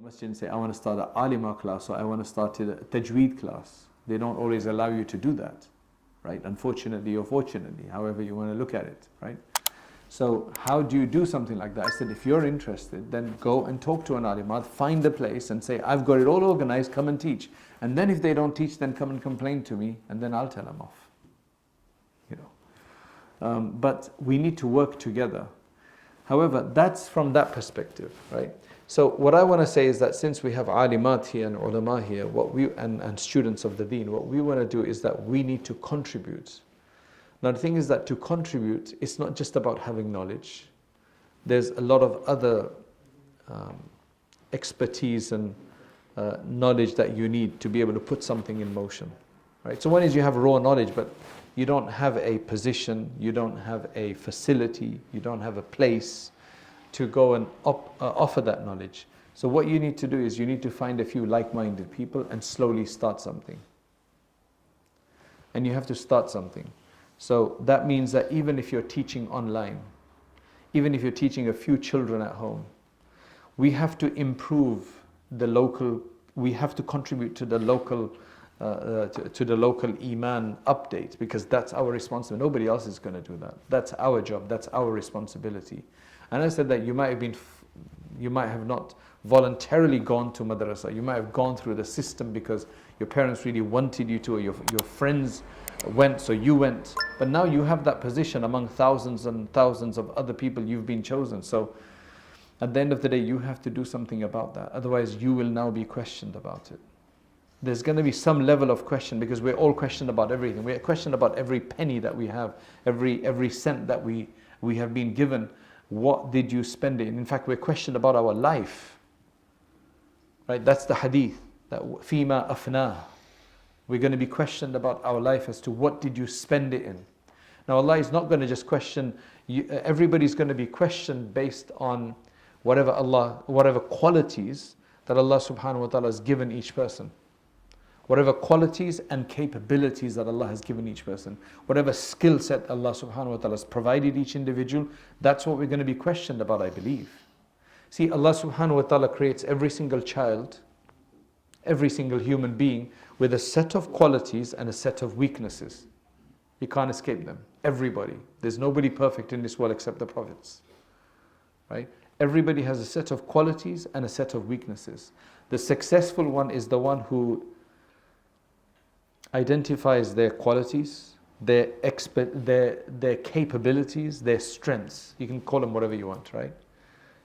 Masjid and say, I want to start an alima class or I want to start a tajweed class. They don't always allow you to do that, right? Unfortunately or fortunately, however you want to look at it, right? So how do you do something like that? I said, if you're interested, then go and talk to an alimah, find a place and say, I've got it all organized, come and teach. And then if they don't teach, then come and complain to me, and then I'll tell them off. You know. But we need to work together. However, that's from that perspective, right? So what I want to say is that since we have alimat here and ulama here, and students of the deen, what we want to do is that we need to contribute. Now the thing is that to contribute, it's not just about having knowledge. There's a lot of other expertise and knowledge that you need to be able to put something in motion, right? So one is you have raw knowledge, but you don't have a position, you don't have a facility, you don't have a place to go and offer that knowledge. So what you need to do is you need to find a few like-minded people and slowly start something. And you have to start something. So that means that even if you're teaching online, even if you're teaching a few children at home, we have to improve the local, we have to contribute to the local to the local iman update, because that's our responsibility. Nobody else is going to do that. That's our job, that's our responsibility. And I said that you might have not voluntarily gone to madrasa, you might have gone through the system because your parents really wanted you to, or your friends went, so you went. But now you have that position among thousands and thousands of other people, you've been chosen. So at the end of the day, you have to do something about that. Otherwise, you will now be questioned about it. There's going to be some level of question, because we're all questioned about everything. We're questioned about every penny that we have, every cent that we have been given. What did you spend it in? In fact, we're questioned about our life. Right? That's the hadith. That fima afna. We're going to be questioned about our life as to what did you spend it in. Now Allah is not going to just question you. Everybody's going to be questioned based on whatever qualities that Allah subhanahu wa ta'ala has given each person. Whatever qualities and capabilities that Allah has given each person, whatever skill set Allah subhanahu wa ta'ala has provided each individual, that's what we're going to be questioned about, I believe. See, Allah subhanahu wa ta'ala creates every single child, every single human being with a set of qualities and a set of weaknesses. You can't escape them. Everybody. There's nobody perfect in this world except the prophets. Right? Everybody has a set of qualities and a set of weaknesses. The successful one is the one who identifies their qualities, their capabilities, their strengths. You can call them whatever you want, right?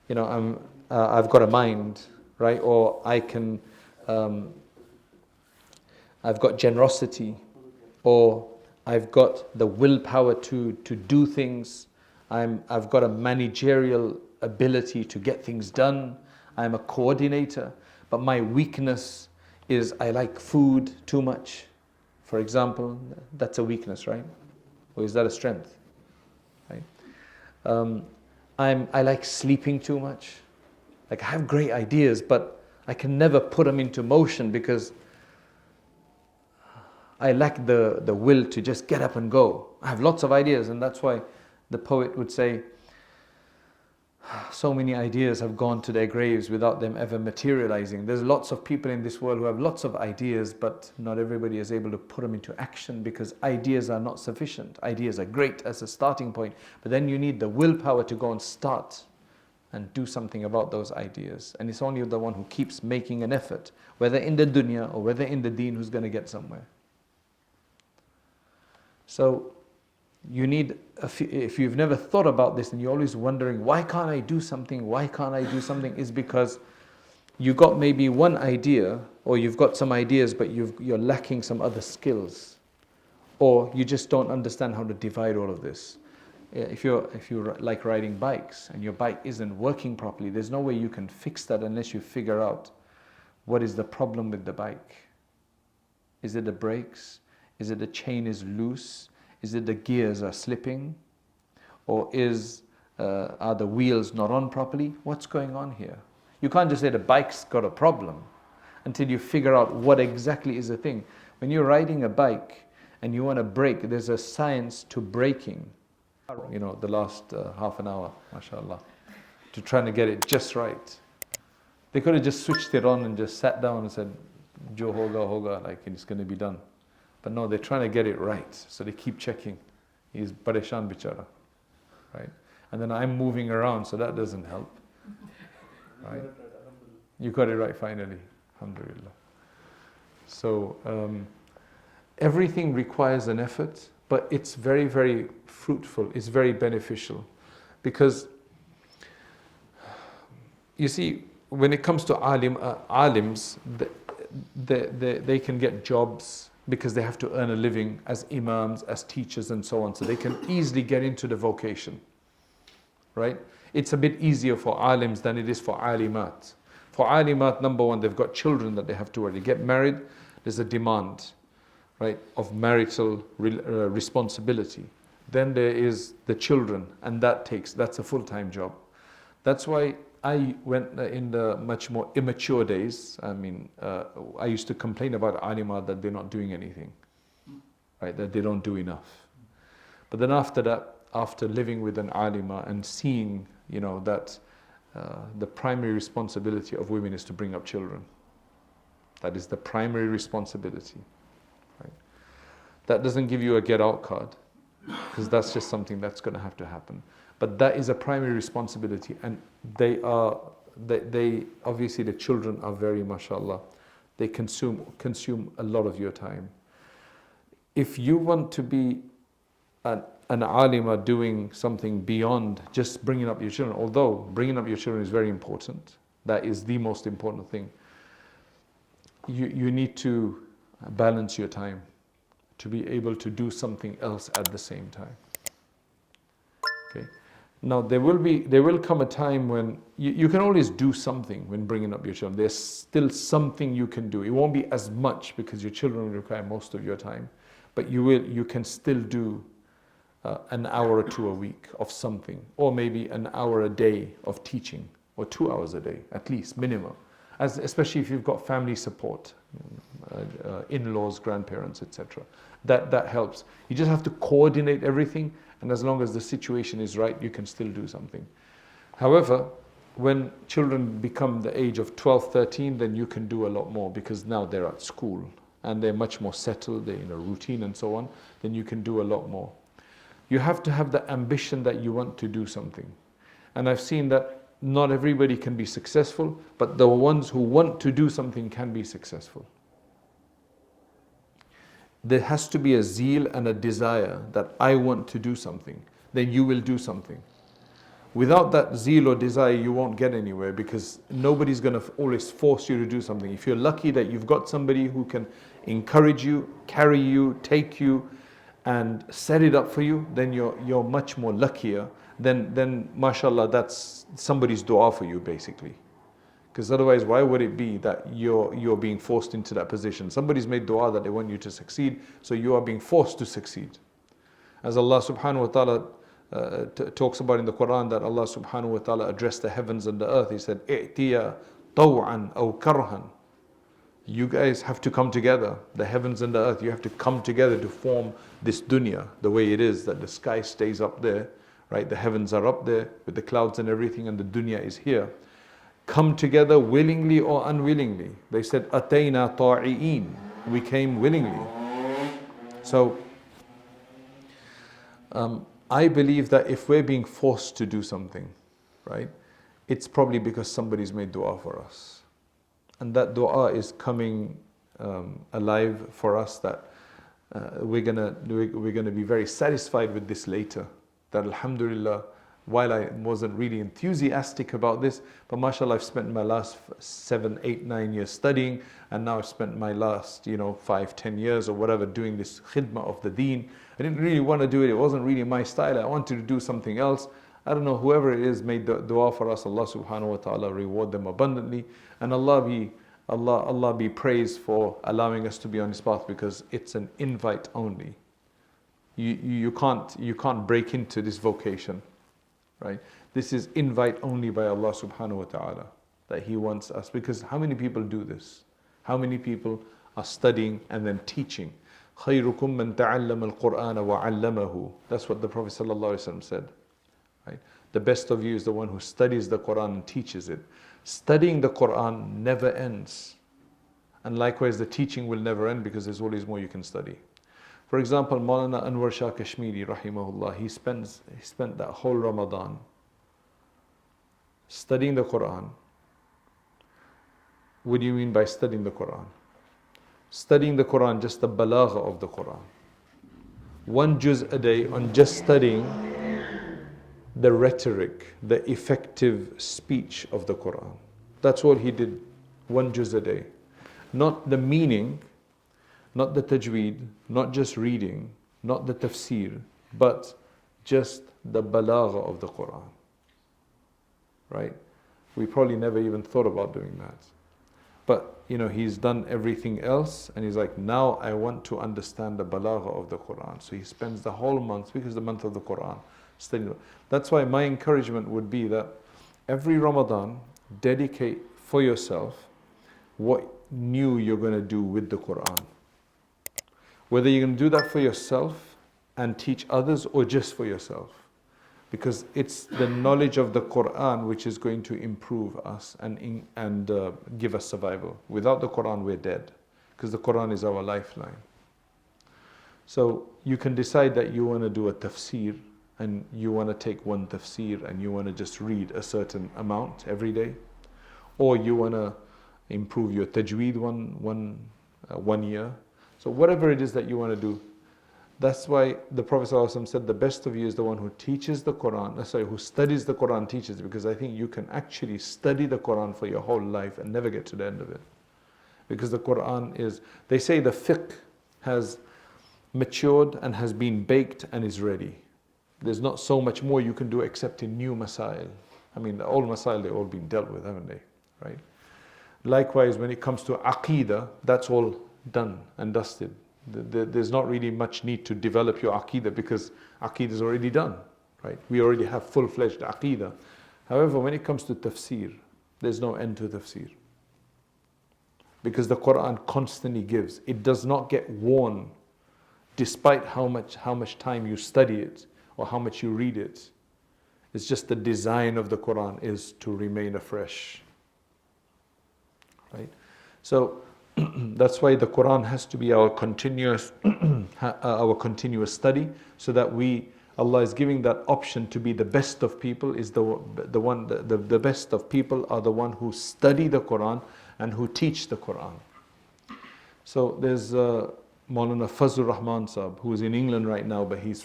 You know, I've got a mind, right? Or I've got generosity, or I've got the willpower to do things. I've got a managerial ability to get things done. I'm a coordinator, but my weakness is I like food too much. For example, that's a weakness, right? Or is that a strength? Right? I like sleeping too much. Like, I have great ideas, but I can never put them into motion because I lack the will to just get up and go. I have lots of ideas, and that's why the poet would say, so many ideas have gone to their graves without them ever materializing. There's lots of people in this world who have lots of ideas, but not everybody is able to put them into action because ideas are not sufficient. Ideas are great as a starting point, but then you need the willpower to go and start and do something about those ideas. And it's only the one who keeps making an effort, whether in the dunya or whether in the deen, who's going to get somewhere. So you need, if you've never thought about this and you're always wondering, why can't I do something? Why can't I do something? Is because you got maybe one idea, or you've got some ideas, but you're lacking some other skills, or you just don't understand how to divide all of this. If you like riding bikes and your bike isn't working properly, there's no way you can fix that unless you figure out what is the problem with the bike. Is it the brakes? Is it the chain is loose? Is it the gears are slipping? Or are the wheels not on properly? What's going on here? You can't just say the bike's got a problem until you figure out what exactly is the thing. When you're riding a bike and you want to brake, there's a science to braking. You know, the last half an hour, mashallah, to trying to get it just right. They could have just switched it on and just sat down and said, Jo hoga hoga, like it's going to be done. But no, they're trying to get it right. So they keep checking. He's pareshan bichara. Right? And then I'm moving around, so that doesn't help. Right? You got it right finally. Alhamdulillah. So everything requires an effort, but it's very, very fruitful. It's very beneficial. Because, you see, when it comes to alims, they can get jobs because they have to earn a living as imams, as teachers and so on. So they can easily get into the vocation. Right? It's a bit easier for alims than it is for alimat. For alimat, number one, they've got children that they have to already get married. There's a demand, right, of marital responsibility. Then there is the children, and that's a full-time job. That's why I went in the much more immature days. I mean, I used to complain about alimat that they're not doing anything, right, that they don't do enough. But then after that, after living with an alima and seeing, that the primary responsibility of women is to bring up children. That is the primary responsibility. Right? That doesn't give you a get-out card, because that's just something that's going to have to happen. But that is a primary responsibility, and they obviously the children are very, mashallah, they consume a lot of your time. If you want to be an alima doing something beyond just bringing up your children, although bringing up your children is very important, that is the most important thing, you need to balance your time to be able to do something else at the same time. Okay. Now there will come a time when you can always do something when bringing up your children. There's still something you can do. It won't be as much because your children will require most of your time, but you can still do an hour or two a week of something, or maybe an hour a day of teaching, or 2 hours a day at least, minimum. Especially if you've got family support, in-laws, grandparents, etc. That helps. You just have to coordinate everything, and as long as the situation is right, you can still do something. However, when children become the age of 12, 13, then you can do a lot more, because now they're at school and they're much more settled, they're in a routine and so on, then you can do a lot more. You have to have the ambition that you want to do something. And I've seen that not everybody can be successful, but the ones who want to do something can be successful. There has to be a zeal and a desire that I want to do something, then you will do something. Without that zeal or desire, you won't get anywhere, because nobody's going to always force you to do something. If you're lucky that you've got somebody who can encourage you, carry you, take you, and set it up for you, then you're much more luckier. Then mashallah, that's somebody's dua for you, basically. Because otherwise, why would it be that you're being forced into that position? Somebody's made dua that they want you to succeed, so you are being forced to succeed. As Allah subhanahu wa ta'ala talks about in the Quran, that Allah subhanahu wa ta'ala addressed the heavens and the earth. He said, "I'tiya taw'an aw karhan." You guys have to come together, the heavens and the earth. You have to come together to form this dunya the way it is, that the sky stays up there, right? The heavens are up there with the clouds and everything, and the dunya is here. Come together willingly or unwillingly. They said, "Atayna ta'i'in." We came willingly. So, I believe that if we're being forced to do something, right, it's probably because somebody's made dua for us. And that dua is coming alive for us, that we're gonna be very satisfied with this later. That alhamdulillah, while I wasn't really enthusiastic about this, but mashallah, I've spent my last 7, 8, 9 years studying, and now I've spent my last 5, 10 years or whatever doing this khidmah of the deen. I didn't really want to do it. It wasn't really my style. I wanted to do something else. I don't know, whoever it is made the dua for us, Allah subhanahu wa ta'ala reward them abundantly, and Allah be praised for allowing us to be on His path, because it's an invite only. You can't break into this vocation, right? This is invite only by Allah subhanahu wa ta'ala, that He wants us. Because how many people do this? How many people are studying and then teaching? خَيْرُكُمْ مَنْ تَعَلَّمَ الْقُرْآنَ وَعَلَّمَهُ. That's what the Prophet ﷺ said. Right? The best of you is the one who studies the Quran and teaches it. Studying the Quran never ends. And likewise, the teaching will never end because there's always more you can study. For example, Maulana Anwar Shah Kashmiri, rahimahullah, he spent that whole Ramadan studying the Quran. What do you mean by studying the Quran? Studying the Quran, just the balagha of the Quran. 1 juz a day on just studying the rhetoric, the effective speech of the Quran. That's all he did, 1 juz a day. Not the meaning, not the tajweed, not just reading, not the tafsir, but just the balagha of the Quran. Right? We probably never even thought about doing that. But, he's done everything else, and he's like, now I want to understand the balagha of the Quran. So he spends the whole month, because it's the month of the Quran, studying. That's why my encouragement would be that every Ramadan, dedicate for yourself what new you're going to do with the Quran. Whether you're going to do that for yourself and teach others, or just for yourself. Because it's the knowledge of the Quran which is going to improve us and give us survival. Without the Quran, we're dead. Because the Quran is our lifeline. So you can decide that you want to do a tafsir, and you want to take one tafsir and you want to just read a certain amount every day. Or you want to improve your tajweed one year. So whatever it is that you want to do, that's why the Prophet ﷺ said the best of you is the one who teaches the Quran, who studies the Quran, teaches, because I think you can actually study the Quran for your whole life and never get to the end of it. Because the Quran is, they say the fiqh has matured and has been baked and is ready. There's not so much more you can do except in new masail. I mean, the old masail, they've all been dealt with, haven't they? Right? Likewise, when it comes to aqeedah, that's all done and dusted. There's not really much need to develop your aqeedah because aqeedah is already done, right? We already have full-fledged aqeedah. However, when it comes to tafsir, there's no end to tafsir. Because the Quran constantly gives. It does not get worn despite how much time you study it or how much you read it. It's just the design of the Quran is to remain afresh. Right? So that's why the Quran has to be our continuous study, so that Allah is giving that option to be the best of people. Is the best of people are the one who study the Quran and who teach the Quran. So there's Maulana Fazlur Rahman Sahab, who is in England right now, but he's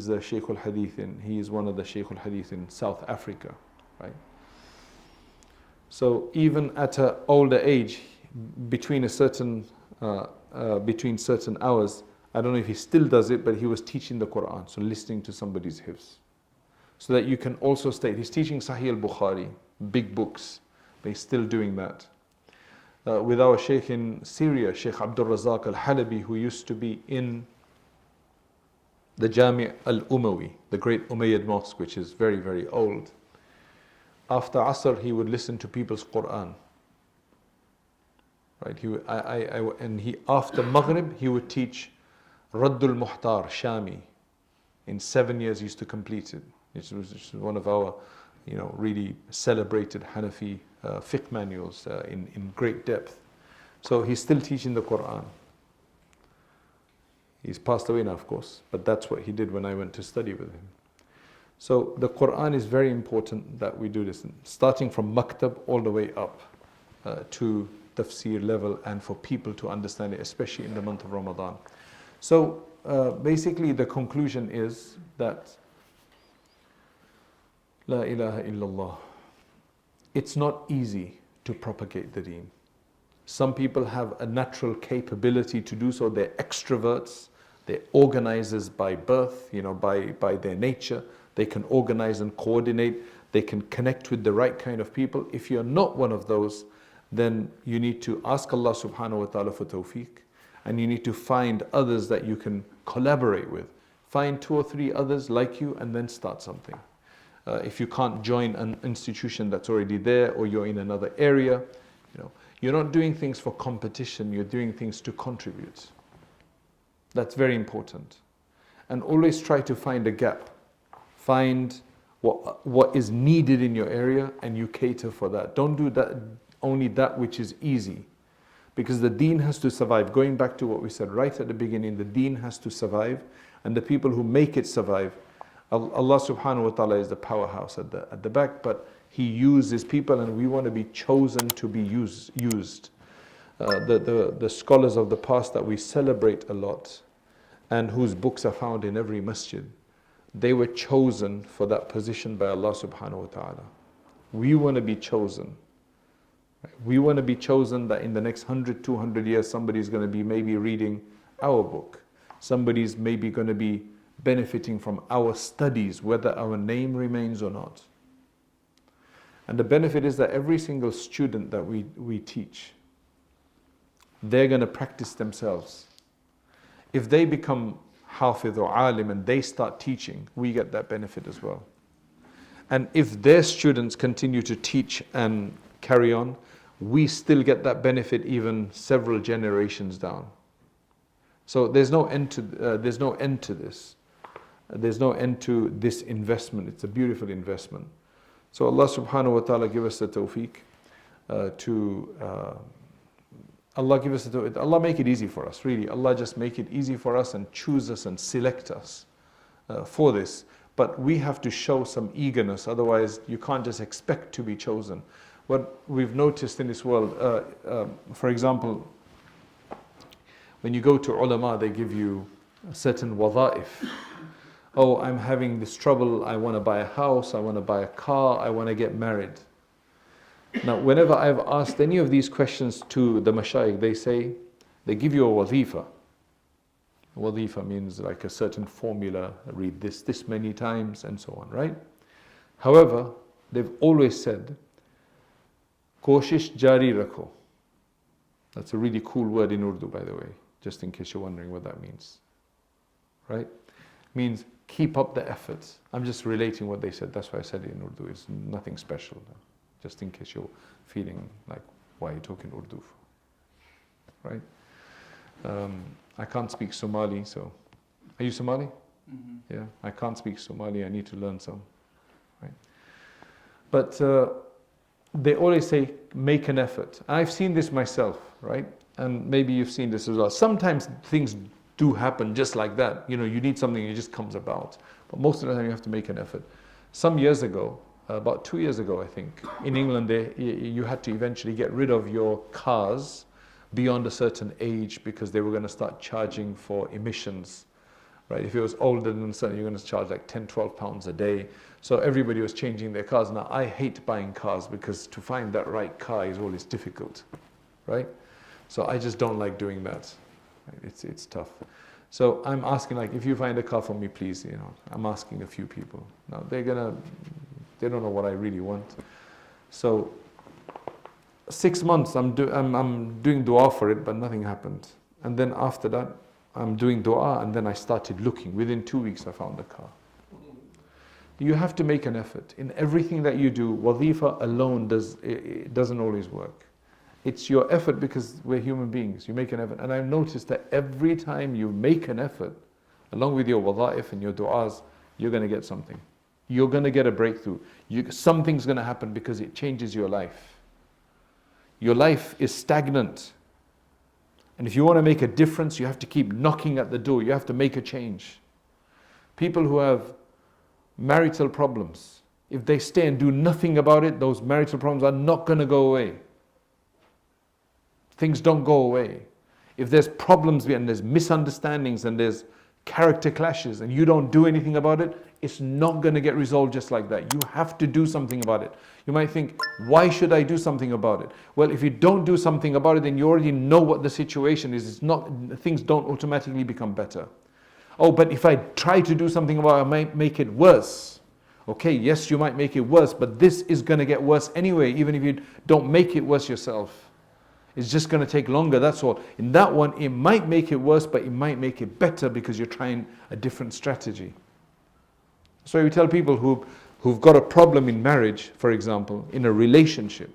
a Shaykh al-Hadith he's one of the Shaykh al-Hadith in South Africa, right? So even at an older age, between certain hours, I don't know if he still does it, but he was teaching the Quran, so listening to somebody's hifz. So that you can also state, he's teaching Sahih al-Bukhari, big books, but he's still doing that. With our Shaykh in Syria, Shaykh Abdur Razak al-Halabi, who used to be in the Jami' al-Umawi, the great Umayyad mosque, which is very, very old. After Asr, he would listen to people's Quran. Right? After Maghrib, he would teach Raddul Muhtar, Shami. In 7 years, he used to complete it. Which was one of our, really celebrated Hanafi fiqh manuals in great depth. So he's still teaching the Quran. He's passed away now, of course, but that's what he did when I went to study with him. So the Quran is very important that we do this, starting from maktab all the way up to tafsir level, and for people to understand it, especially in the month of Ramadan. So basically the conclusion is that La ilaha illallah. It's not easy to propagate the deen. Some people have a natural capability to do so. They're extroverts, they're organizers by birth, by their nature. They can organize and coordinate. They can connect with the right kind of people. If you're not one of those, then you need to ask Allah subhanahu wa ta'ala for tawfiq, and you need to find others that you can collaborate with. Find 2 or 3 others like you and then start something. If you can't join an institution that's already there, or you're in another area, you're not doing things for competition, you're doing things to contribute. That's very important. And always try to find a gap. Find what is needed in your area, and you cater for that. Don't do that only that which is easy, because the deen has to survive. Going back to what we said right at the beginning, the deen has to survive, and the people who make it survive, Allah subhanahu wa ta'ala is the powerhouse at the back, but He uses people, and we want to be chosen to be used. The scholars of the past that we celebrate a lot, and whose books are found in every masjid, they were chosen for that position by Allah subhanahu wa ta'ala. We want to be chosen. We want to be chosen that in the next 100, 200 years, somebody's going to be maybe reading our book. Somebody's maybe going to be benefiting from our studies, whether our name remains or not. And the benefit is that every single student that we teach, they're going to practice themselves. If they become hafiz or alim and they start teaching, we get that benefit as well. And if their students continue to teach and carry on, we still get that benefit even several generations down. So there's no end to this. There's no end to this investment. It's a beautiful investment. So Allah subhanahu wa ta'ala give us the tawfiq Allah make it easy for us, really. Allah just make it easy for us and choose us and select us for this. But we have to show some eagerness, otherwise you can't just expect to be chosen. What we've noticed in this world, for example, when you go to ulema, they give you a certain wadha'if. Oh, I'm having this trouble, I want to buy a house, I want to buy a car, I want to get married. Now, whenever I've asked any of these questions to the mashayikh, they give you a wadhifa. Wadhifa means like a certain formula, read this many times and so on, right? However, they've always said, Koshish jari rakho. That's a really cool word in Urdu, by the way, just in case you're wondering what that means. Right? It means keep up the efforts. I'm just relating what they said, that's why I said it in Urdu. It's nothing special, just in case you're feeling like, why are you talking Urdu for? Right? I can't speak Somali, so. Are you Somali? Mm-hmm. Yeah, I can't speak Somali, I need to learn some. Right? But they always say, make an effort. I've seen this myself, right? And maybe you've seen this as well. Sometimes things do happen just like that. You know, you need something, it just comes about. But most of the time you have to make an effort. Some years ago, about 2 years ago I think, in England you had to eventually get rid of your cars beyond a certain age because they were going to start charging for emissions. Right? If it was older than certain, you're going to charge like 10, 12 pounds a day. So everybody was changing their cars. Now I hate buying cars because to find that right car is always difficult, right? So I just don't like doing that. Right? It's tough. So I'm asking, like, if you find a car for me, please, you know, I'm asking a few people. Now they don't know what I really want. So 6 months I'm doing dua for it, but nothing happened. And then after that, I'm doing dua, and then I started looking. Within 2 weeks, I found a car. You have to make an effort. In everything that you do, wadhifa alone doesn't always work. It's your effort because we're human beings. You make an effort. And I've noticed that every time you make an effort, along with your wadha'if and your du'as, you're going to get something. You're going to get a breakthrough. Something's going to happen because it changes your life. Your life is stagnant. And if you want to make a difference, you have to keep knocking at the door. You have to make a change. People who have marital problems, if they stay and do nothing about it, those marital problems are not going to go away. Things don't go away. If there's problems and there's misunderstandings and there's character clashes and you don't do anything about it, it's not going to get resolved just like that. You have to do something about it. You might think, why should I do something about it? Well, if you don't do something about it, then you already know what the situation is. Things don't automatically become better. Oh, but if I try to do something about it, I might make it worse. Okay, yes, you might make it worse, but this is going to get worse anyway, even if you don't make it worse yourself. It's just going to take longer, that's all. In that one, it might make it worse, but it might make it better because you're trying a different strategy. So we tell people who've got a problem in marriage, for example, in a relationship,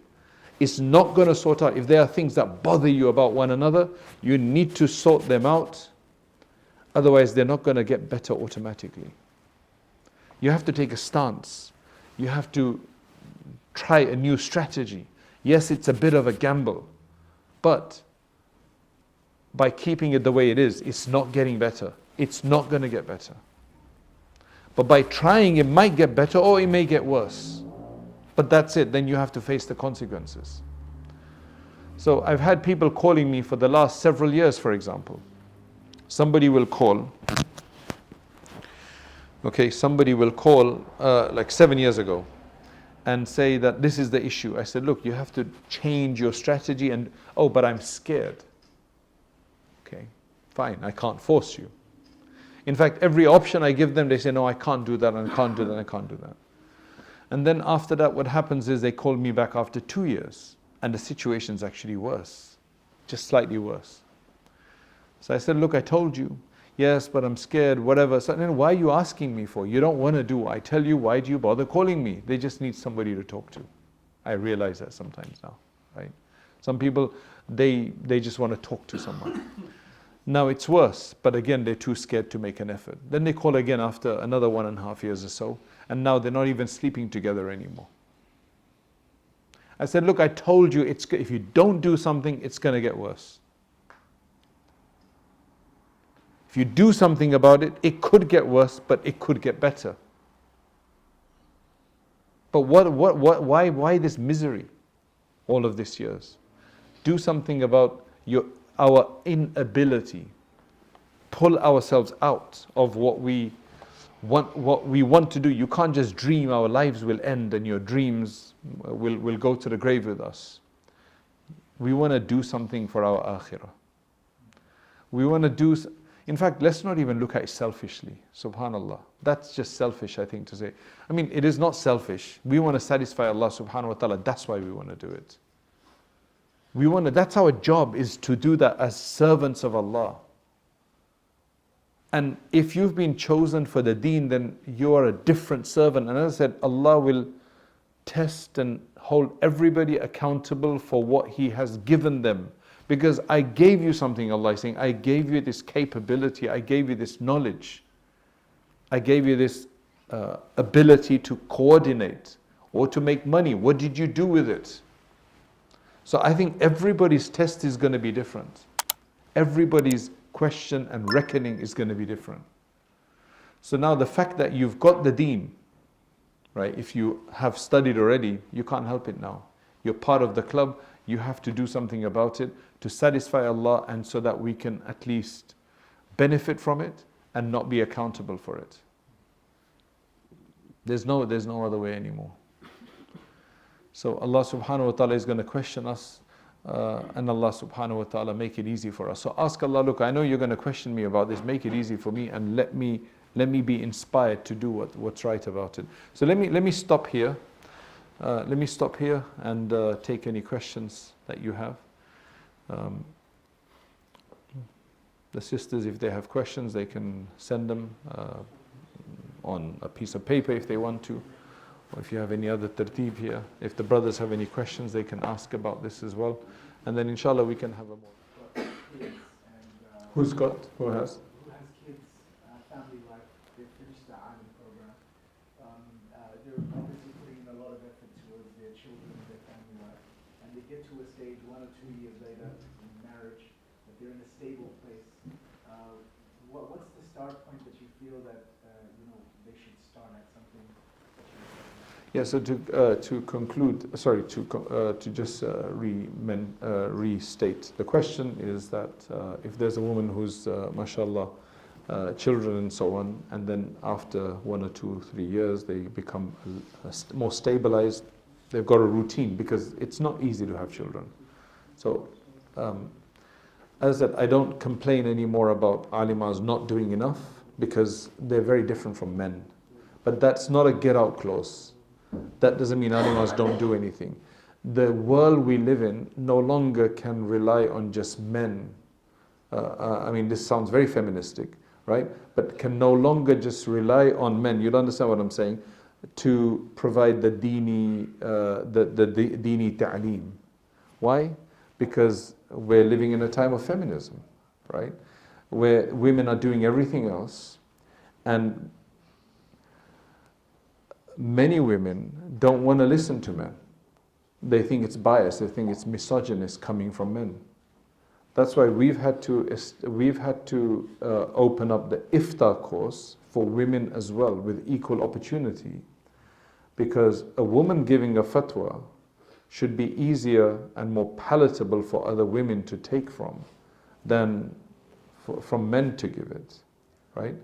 it's not going to sort out. If there are things that bother you about one another, you need to sort them out. Otherwise, they're not going to get better automatically. You have to take a stance. You have to try a new strategy. Yes, it's a bit of a gamble, but by keeping it the way it is, it's not getting better. It's not going to get better. But by trying, it might get better or it may get worse. But that's it, then you have to face the consequences. So I've had people calling me for the last several years, for example. Somebody will call, like 7 years ago, and say that this is the issue. I said, look, you have to change your strategy, and but I'm scared. Okay, fine, I can't force you. In fact, every option I give them, they say, no, I can't do that, and I can't do that, and I can't do that. And then after that, what happens is they call me back after 2 years, and the situation's actually worse, just slightly worse. So I said, look, I told you. Yes, but I'm scared, whatever. So then why are you asking me for? You don't want to do. I tell you, why do you bother calling me? They just need somebody to talk to. I realize that sometimes now, right? Some people, they just want to talk to someone. Now it's worse, but again, they're too scared to make an effort. Then they call again after another 1.5 years or so, and now they're not even sleeping together anymore. I said, look, I told you, if you don't do something, it's going to get worse. If you do something about it, it could get worse, but it could get better. But why this misery all of these years? Do something about our inability. Pull ourselves out of what we want to do. You can't just dream our lives will end and your dreams will go to the grave with us. We want to do something for our akhirah. We want to do. In fact, let's not even look at it selfishly. Subhanallah. That's just selfish, I think, to say. I mean, it is not selfish. We want to satisfy Allah subhanahu wa ta'ala. That's why we want to do it. That's our job, is to do that as servants of Allah. And if you've been chosen for the deen, then you are a different servant. And as I said, Allah will test and hold everybody accountable for what He has given them. Because I gave you something, Allah is saying, I gave you this capability, I gave you this knowledge, I gave you this ability to coordinate or to make money. What did you do with it? So I think everybody's test is going to be different. Everybody's question and reckoning is going to be different. So now the fact that you've got the deen, right? If you have studied already, you can't help it now. You're part of the club, you have to do something about it to satisfy Allah, and so that we can at least benefit from it and not be accountable for it. There's no other way anymore. So Allah subhanahu wa ta'ala is going to question us, and Allah subhanahu wa ta'ala make it easy for us. So ask Allah, look, I know you're going to question me about this, make it easy for me, and let me be inspired to do what's right about it. So let me stop here. Let me stop here and take any questions that you have. The sisters, if they have questions, they can send them on a piece of paper if they want to. Or if you have any other tartib here. If the brothers have any questions, they can ask about this as well. And then inshallah we can have a more. Who's got? Who has? Who has kids, family life, they finished the Alim program. They're obviously putting in a lot of effort towards their children and their family life. And they get to a stage 1 or 2 years later in marriage that they're in a stable place. What's the start point that you feel that they should start at something? Yeah, so to conclude, to just restate. The question is that if there's a woman who's, mashallah, children and so on, and then after 1 or 2 or 3 years they become more stabilized, they've got a routine, because it's not easy to have children. So, as I said, I don't complain anymore about alimas not doing enough, because they're very different from men. But that's not a get-out clause. That doesn't mean alimas don't do anything. The world we live in no longer can rely on just men. I mean, this sounds very feministic, right? But can no longer just rely on men. You'll understand what I'm saying, to provide the dini ta'aleem. Why? Because we're living in a time of feminism, right? Where women are doing everything else, and many women don't want to listen to men. They think it's biased, they think it's misogynist coming from men. That's why we've had to open up the iftar course for women as well, with equal opportunity, because a woman giving a fatwa should be easier and more palatable for other women to take from than from men to give it, right?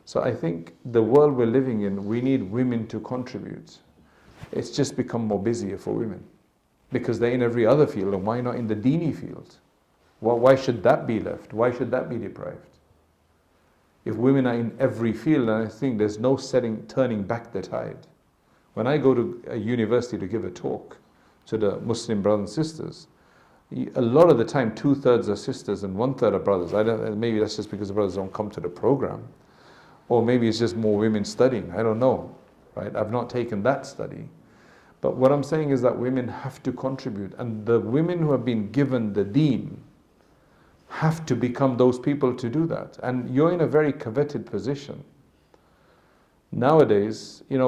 So I think the world we're living in, we need women to contribute. It's just become more busier for women because they're in every other field, and why not in the dini field? Why should that be left? Why should that be deprived? If women are in every field, and I think there's no turning back the tide. When I go to a university to give a talk to the Muslim brothers and sisters, a lot of the time 2/3 are sisters and 1/3 are brothers. Maybe that's just because the brothers don't come to the program, or maybe it's just more women studying. I don't know, right? I've not taken that study. But what I'm saying is that women have to contribute, and the women who have been given the deen have to become those people to do that. And you're in a very coveted position. Nowadays, there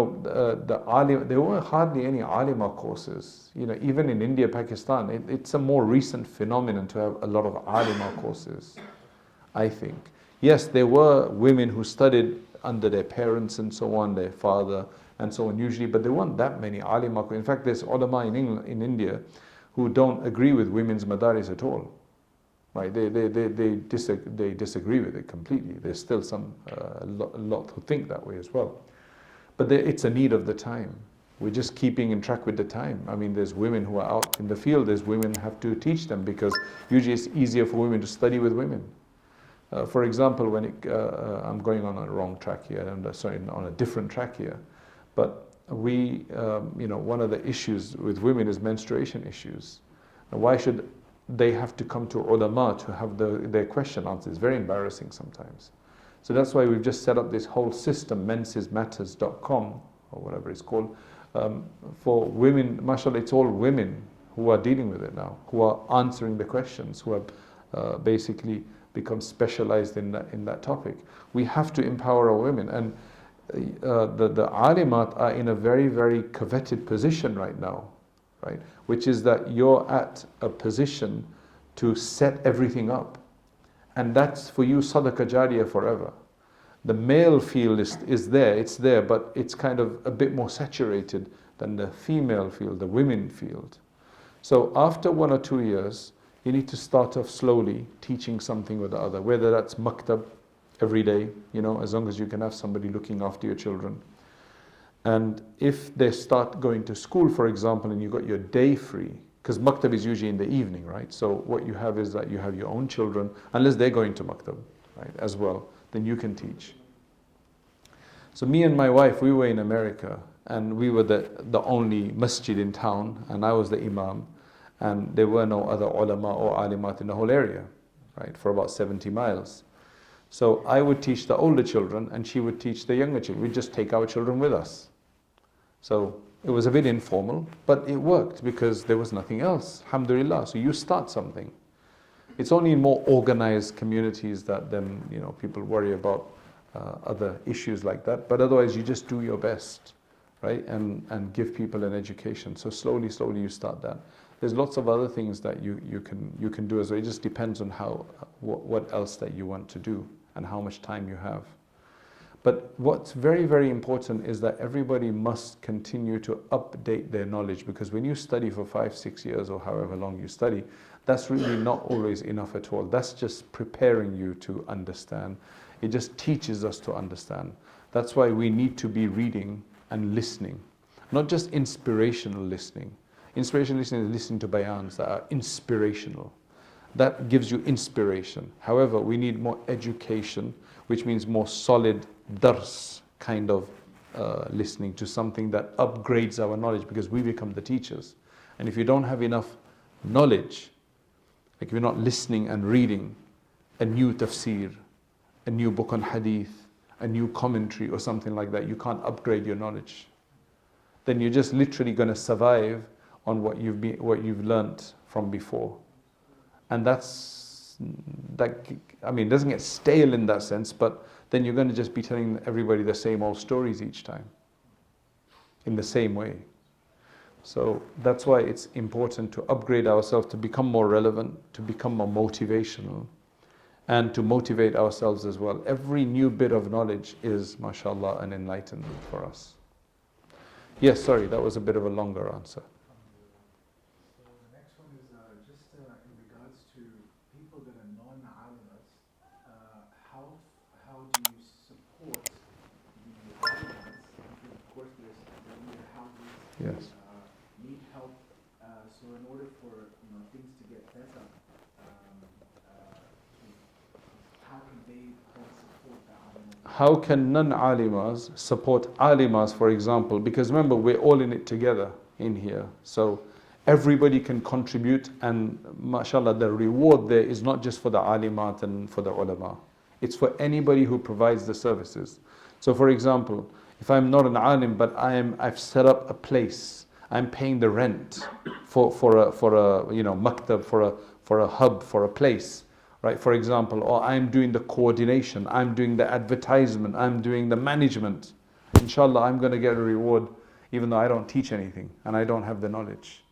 were hardly any alima courses. Even in India, Pakistan, it's a more recent phenomenon to have a lot of alima courses, I think. Yes, there were women who studied under their parents and so on, their father and so on usually, but there weren't that many alima courses. In fact, there's ulama in India who don't agree with women's madaris at all. Right? They disagree with it completely. There's still a lot who think that way as well. But it's a need of the time. We're just keeping in track with the time. I mean, there's women who are out in the field. There's women who have to teach them, because usually it's easier for women to study with women. For example, I'm going on a wrong track here. On a different track here. But one of the issues with women is menstruation issues. And why should they have to come to ulama to have their question answered? It's very embarrassing sometimes. So that's why we've just set up this whole system, mensismatters.com, or whatever it's called, for women. MashaAllah, it's all women who are dealing with it now, who are answering the questions, who have basically become specialized in that topic. We have to empower our women, and the alimat are in a very, very coveted position right now. Right? Which is that you're at a position to set everything up. And that's for you sadaqah jariyah forever. The male field is there, it's there, but it's kind of a bit more saturated than the female field, the women field. So after 1 or 2 years, you need to start off slowly teaching something or the other, whether that's maktab every day, as long as you can have somebody looking after your children. And if they start going to school, for example, and you've got your day free, because maktab is usually in the evening, right? So what you have is that you have your own children, unless they're going to maktab, right, as well, then you can teach. So me and my wife, we were in America, and we were the only masjid in town, and I was the imam, and there were no other ulama or alimat in the whole area, right, for about 70 miles. So I would teach the older children, and she would teach the younger children. We'd just take our children with us. So it was a bit informal, but it worked because there was nothing else. Alhamdulillah. So you start something. It's only in more organized communities that then people worry about other issues like that. But otherwise, you just do your best, right? And give people an education. So slowly you start that. There's lots of other things that you can do as well. It just depends on what else that you want to do and how much time you have. But what's very, very important is that everybody must continue to update their knowledge, because when you study for 5-6 years or however long you study, that's really not always enough at all. That's just preparing you to understand. It just teaches us to understand. That's why we need to be reading and listening, not just inspirational listening. Inspirational listening is listening to bayans that are inspirational. That gives you inspiration. However, we need more education, which means more solid dars kind of listening to something that upgrades our knowledge, because we become the teachers. And if you don't have enough knowledge, like if you're not listening and reading a new tafsir, a new book on hadith, a new commentary or something like that, you can't upgrade your knowledge. Then you're just literally going to survive on what you've learnt from before. And it doesn't get stale in that sense, but then you're going to just be telling everybody the same old stories each time. in the same way. So that's why it's important to upgrade ourselves, to become more relevant, to become more motivational, and to motivate ourselves as well. Every new bit of knowledge is, mashallah, an enlightenment for us. Yes, sorry, that was a bit of a longer answer. So the next one is just in regards to people that are non-alimas, how do you support the alimas? Because of course they're in their houses, Yes. need help. So in order for things to get better, how can they help support the alimas? How can non-alimas support alimas, for example? Because remember, we're all in it together in here. So everybody can contribute, and mashallah, the reward there is not just for the alimat and for the ulama. It's for anybody who provides the services. So for example, if I'm not an alim, but I've set up a place, I'm paying the rent for a maktab, for a hub, for a place. Right, for example, or I'm doing the coordination, I'm doing the advertisement, I'm doing the management. Inshallah, I'm going to get a reward even though I don't teach anything and I don't have the knowledge.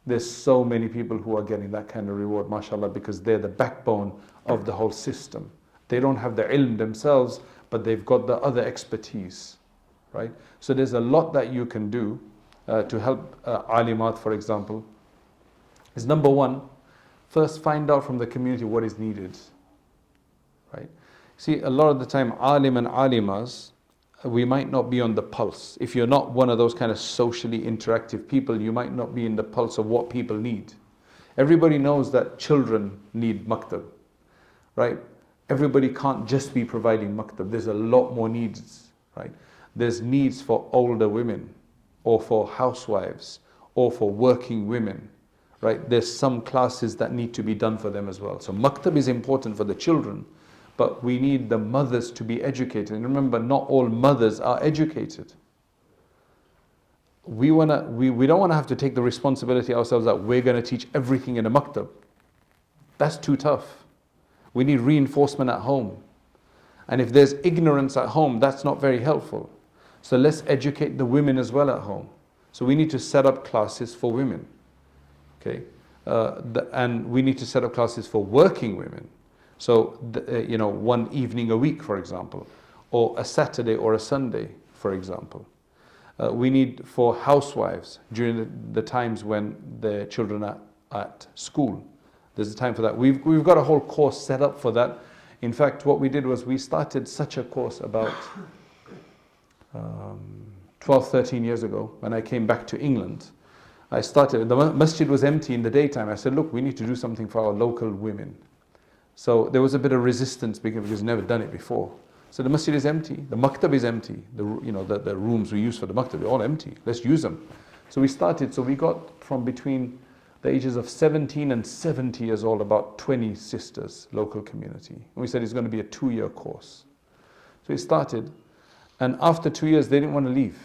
There's so many people who are getting that kind of reward, mashallah, because they're the backbone of the whole system. They don't have the ilm themselves, but they've got the other expertise. Right? So there's a lot that you can do to help alimat, for example. Is number one, first, find out from the community what is needed. Right? See, a lot of the time, alim and alimas, we might not be on the pulse. If you're not one of those kind of socially interactive people, you might not be in the pulse of what people need. Everybody knows that children need maktab. Right? Everybody can't just be providing maktab. There's a lot more needs. Right? There's needs for older women, or for housewives, or for working women. Right? There's some classes that need to be done for them as well. So maktab is important for the children, but we need the mothers to be educated. And remember, not all mothers are educated. We don't want to have to take the responsibility ourselves that we're going to teach everything in a maktab. That's too tough. We need reinforcement at home. And if there's ignorance at home, that's not very helpful. So let's educate the women as well at home. So we need to set up classes for women. Okay, and we need to set up classes for working women. So, one evening a week, for example, or a Saturday or a Sunday, for example. We need for housewives during the times when the children are at school. There's a time for that. We've got a whole course set up for that. In fact, what we did was we started such a course about 12, 13 years ago when I came back to England. I started, the masjid was empty in the daytime. I said, look, we need to do something for our local women. So there was a bit of resistance because we've never done it before. So the masjid is empty, the maktab is empty, the rooms we use for the maktab are all empty. Let's use them. So we started, so we got from between the ages of 17 and 70 years old, about 20 sisters, local community. And we said it's going to be a 2-year course. So we started, and after 2 years, they didn't want to leave.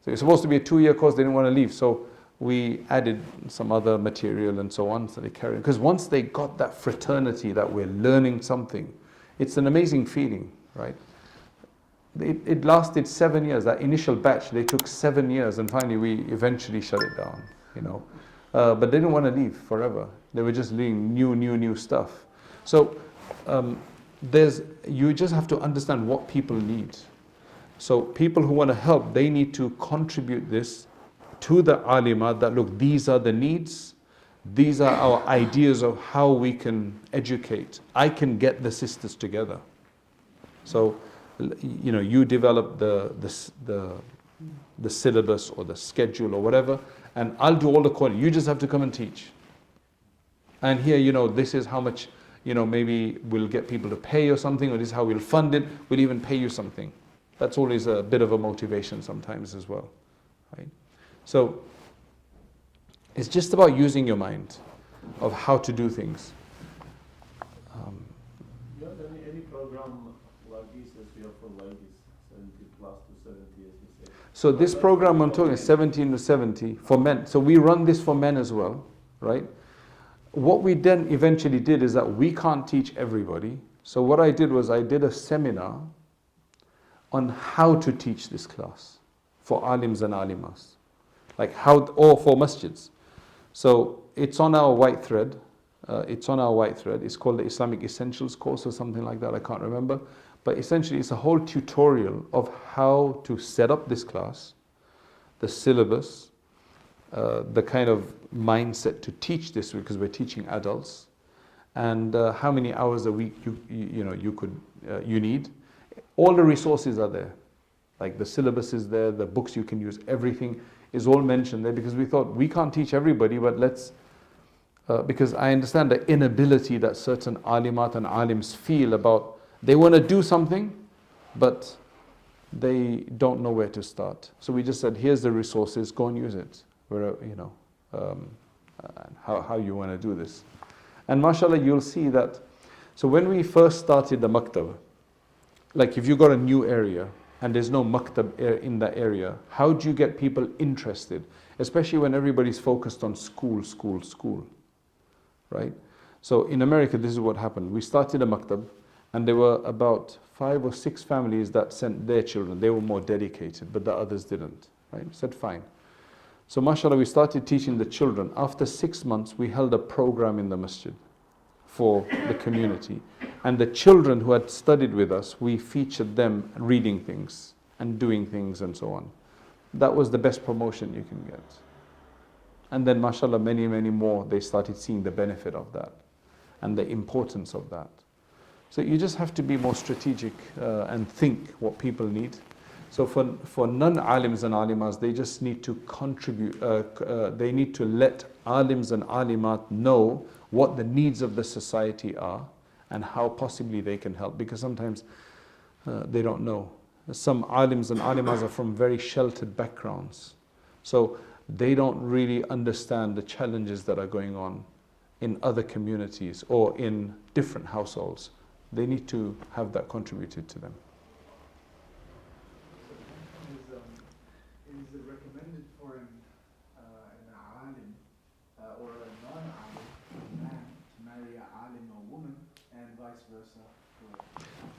So it's supposed to be a 2-year course, they didn't want to leave. So we added some other material and so on, so they carried. Because once they got that fraternity, that we're learning something, it's an amazing feeling, right? It lasted 7 years. That initial batch, they took 7 years, and finally we eventually shut it down, But they didn't want to leave forever. They were just doing new stuff. So you just have to understand what people need. So people who want to help, they need to contribute this to the alima, that look, these are the needs, these are our ideas of how we can educate. I can get the sisters together. So, you develop the syllabus or the schedule or whatever, and I'll do all the coordinating. You just have to come and teach. And here, this is how much, maybe we'll get people to pay or something, or this is how we'll fund it. We'll even pay you something. That's always a bit of a motivation sometimes as well, right? So it's just about using your mind of how to do things. You have any program like this as we have for ladies, 70 plus to 70, as you say? So this program I'm talking is 17 to 70 for men. So we run this for men as well, right? What we then eventually did is that we can't teach everybody. So what I did was I did a seminar on how to teach this class for alims and alimas, like how, or for masjids. So it's on our white thread. It's on our white thread. It's called the Islamic Essentials course or something like that. I can't remember. But essentially, it's a whole tutorial of how to set up this class, the syllabus, the kind of mindset to teach this, because we're teaching adults, and how many hours a week you need. All the resources are there, like the syllabus is there, the books you can use, everything is all mentioned there, because we thought we can't teach everybody, but let's, because I understand the inability that certain alimat and alims feel about, they want to do something, but they don't know where to start. So we just said, here's the resources, go and use it, where, how you want to do this. And mashallah, you'll see that, so when we first started the maktab, like if you got a new area and there's no maktab in that area, how do you get people interested? Especially when everybody's focused on school, right? So in America, this is what happened. We started a maktab, and there were about 5 or 6 families that sent their children. They were more dedicated, but the others didn't, right? We said, fine. So mashallah, we started teaching the children. After 6 months, we held a program in the masjid for the community. And the children who had studied with us, we featured them reading things and doing things and so on. That was the best promotion you can get. And then mashallah, many, many more, they started seeing the benefit of that and the importance of that. So you just have to be more strategic and think what people need. So for non-alims and alimas, they just need to contribute, they need to let alims and alimat know what the needs of the society are and how possibly they can help, because sometimes they don't know. Some alims and alimas are from very sheltered backgrounds, so they don't really understand the challenges that are going on in other communities or in different households. They need to have that contributed to them. Is it recommended for an alim or a non-alim man to marry an alim or woman, and vice versa?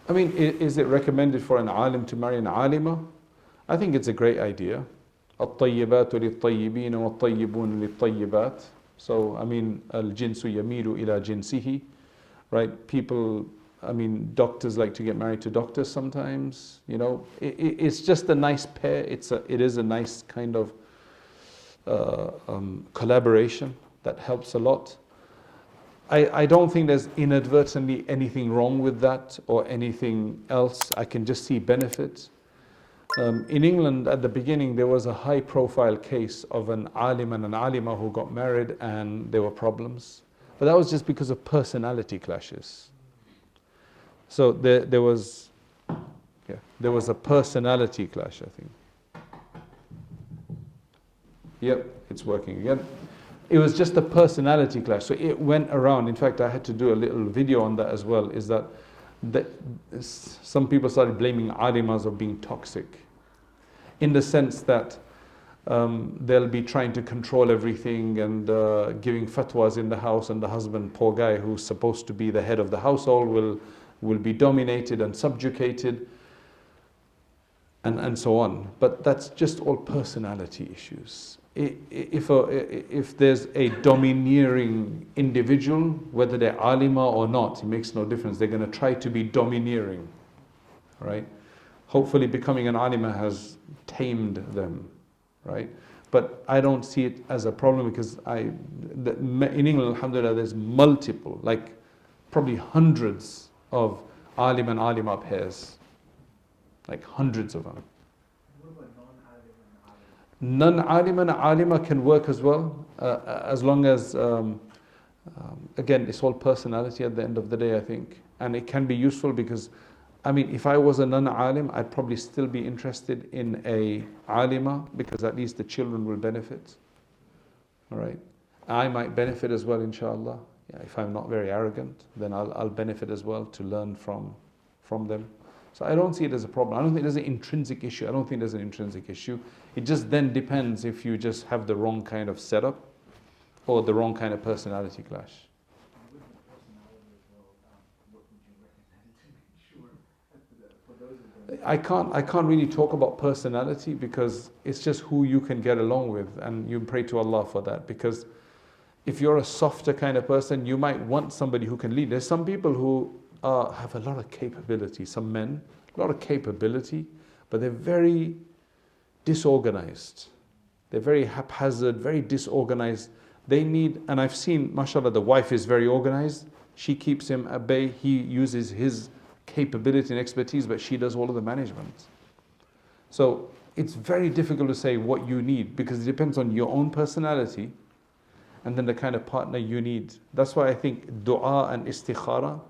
I mean, is it recommended for an alim to marry an alima? I think it's a great idea. الطيبات للطيبين والطيبون للطيبات. So, I mean, الجنس يميل إلى جنسه, right? People, I mean, doctors like to get married to doctors sometimes, you know. It's just a nice pair. It is a nice kind of collaboration that helps a lot. I don't think there's inadvertently anything wrong with that or anything else. I can just see benefits. In England, at the beginning, there was a high-profile case of an alim and an alima who got married, and there were problems. But that was just because of personality clashes. So there was a personality clash, I think. Yep, it's working again. It was just a personality clash. So it went around. In fact, I had to do a little video on that as well, is that some people started blaming alimas of being toxic, in the sense that they'll be trying to control everything and giving fatwas in the house, and the husband, poor guy, who's supposed to be the head of the household, will be dominated and subjugated, and so on. But that's just all personality issues. If there's a domineering individual, whether they're alima or not, it makes no difference. They're going to try to be domineering, right? Hopefully becoming an alima has tamed them, right? But I don't see it as a problem, because in England, alhamdulillah, there's multiple, like probably hundreds of alim and alima pairs, like hundreds of them. What about non-alim and alim? Non-alim and alima can work as well, as long as, again, it's all personality at the end of the day, I think. And it can be useful, because, I mean, if I was a non-alim, I'd probably still be interested in a alima, because at least the children will benefit. All right? I might benefit as well, inshallah. Yeah, if I'm not very arrogant, then I'll benefit as well to learn from them. So I don't see it as a problem. I don't think there's an intrinsic issue. It just then depends if you just have the wrong kind of setup or the wrong kind of personality clash. And with the personality as well, what would you recommend to make sure for those of them? I can't really talk about personality because it's just who you can get along with, and you pray to Allah for that. Because if you're a softer kind of person, you might want somebody who can lead. There's some people who have a lot of capability, some men, a lot of capability, but they're very disorganized. They're very haphazard, very disorganized. They need, and I've seen, mashallah, the wife is very organized. She keeps him at bay. He uses his capability and expertise, but she does all of the management. So it's very difficult to say what you need because it depends on your own personality and then the kind of partner you need. That's why I think dua and istikhara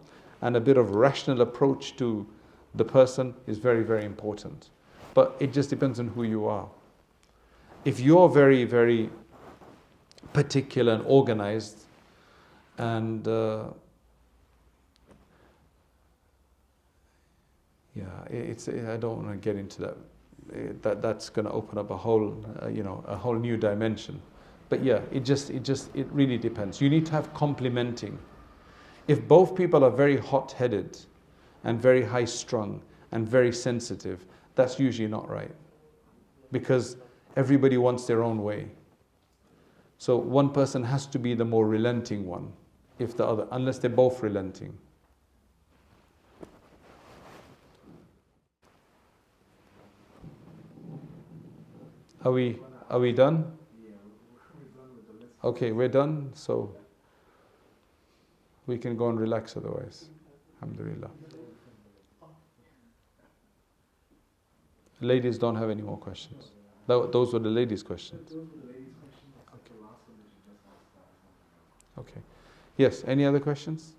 and a bit of rational approach to the person is very, very important. But it just depends on who you are. If you're very, very particular and organized and I don't want to get into that. That's going to open up a whole, a whole new dimension. But yeah, it really depends. You need to have complementing. If both people are very hot-headed and very high-strung and very sensitive, that's usually not right. Because everybody wants their own way. So one person has to be the more relenting one, unless they're both relenting. Are we done? Okay, we're done, so we can go and relax otherwise. Alhamdulillah. Ladies don't have any more questions. Those were the ladies' questions. Okay. Yes, any other questions?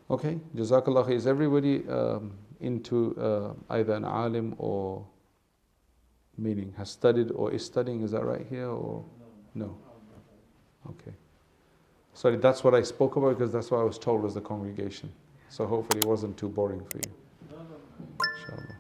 Okay, Jazakallah khair. Is everybody into either an alim or meaning has studied or is studying? Is that right here or no? Okay. Sorry, that's what I spoke about because that's what I was told was the congregation. So hopefully it wasn't too boring for you. Inshallah.